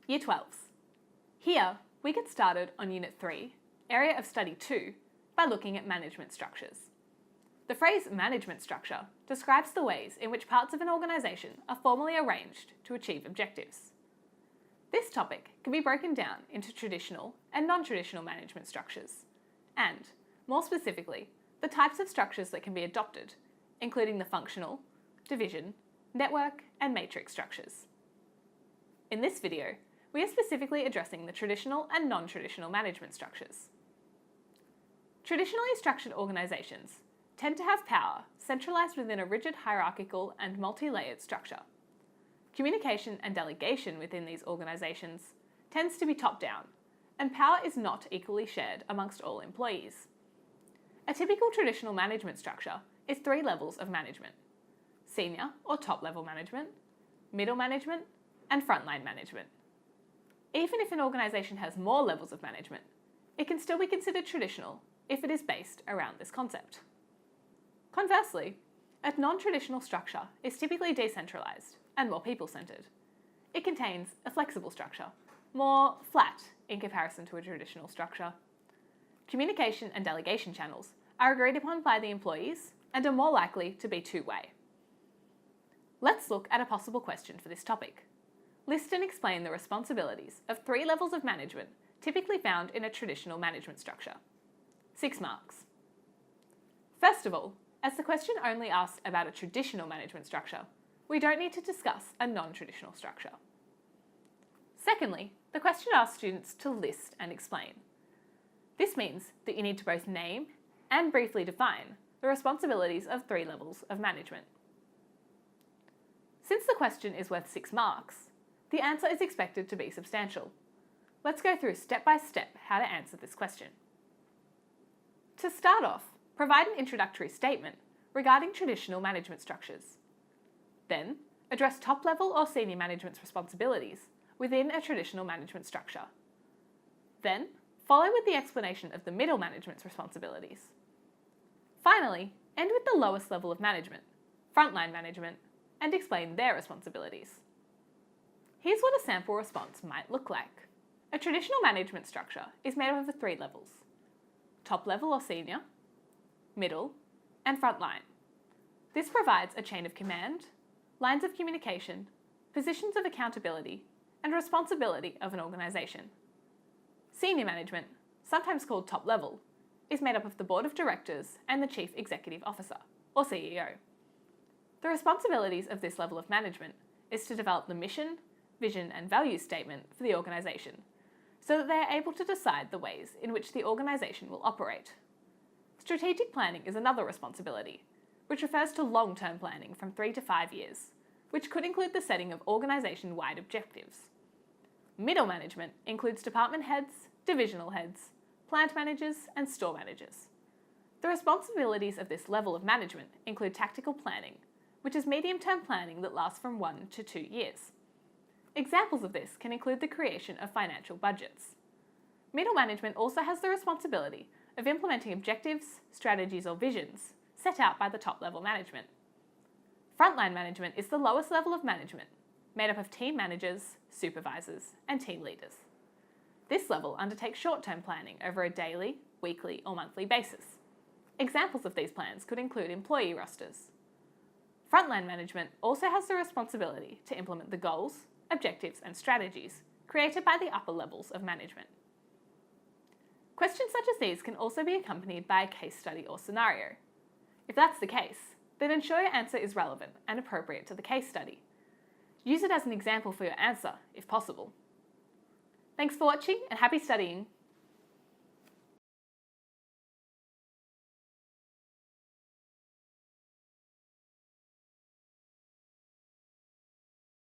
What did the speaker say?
Year 12s. Here, we get started on Unit 3, Area of Study 2, by looking at management structures. The phrase management structure describes the ways in which parts of an organisation are formally arranged to achieve objectives. This topic can be broken down into traditional and non-traditional management structures, and, more specifically, the types of structures that can be adopted, including the functional, division, network, and matrix structures. In this video, we are specifically addressing the traditional and non-traditional management structures. Traditionally structured organisations tend to have power centralised within a rigid hierarchical and multi-layered structure. Communication and delegation within these organisations tends to be top-down, and power is not equally shared amongst all employees. A typical traditional management structure is 3 levels of management: senior or top-level management, middle management, and frontline management. Even if an organisation has more levels of management, it can still be considered traditional if it is based around this concept. Conversely, a non-traditional structure is typically decentralised and more people-centred. It contains a flexible structure, more flat in comparison to a traditional structure. Communication and delegation channels are agreed upon by the employees and are more likely to be two-way. Let's look at a possible question for this topic. List and explain the responsibilities of 3 levels of management typically found in a traditional management structure. 6 marks. First of all, as the question only asks about a traditional management structure, we don't need to discuss a non-traditional structure. Secondly, the question asks students to list and explain. This means that you need to both name and briefly define the responsibilities of 3 levels of management. Since the question is worth 6 marks, the answer is expected to be substantial. Let's go through step by step how to answer this question. To start off, provide an introductory statement regarding traditional management structures. Then, address top-level or senior management's responsibilities within a traditional management structure. Then, follow with the explanation of the middle management's responsibilities. Finally, end with the lowest level of management, frontline management, and explain their responsibilities. Here's what a sample response might look like. A traditional management structure is made up of 3 levels: top level or senior, middle, and frontline. This provides a chain of command, lines of communication, positions of accountability, and responsibility of an organisation. Senior management, sometimes called top level, is made up of the board of directors and the chief executive officer, or CEO. The responsibilities of this level of management is to develop the mission, vision, and values statement for the organisation, so that they are able to decide the ways in which the organisation will operate. Strategic planning is another responsibility, which refers to long-term planning from 3 to 5 years, which could include the setting of organisation-wide objectives. Middle management includes department heads, divisional heads, plant managers, and store managers. The responsibilities of this level of management include tactical planning, which is medium-term planning that lasts from 1 to 2 years. Examples of this can include the creation of financial budgets. Middle management also has the responsibility of implementing objectives, strategies, or visions set out by the top-level management. Frontline management is the lowest level of management, made up of team managers, supervisors, and team leaders. This level undertakes short-term planning over a daily, weekly, or monthly basis. Examples of these plans could include employee rosters. Frontline management also has the responsibility to implement the goals, objectives, and strategies created by the upper levels of management. Questions such as these can also be accompanied by a case study or scenario. If that's the case, then ensure your answer is relevant and appropriate to the case study. Use it as an example for your answer, if possible. Thanks for watching and happy studying!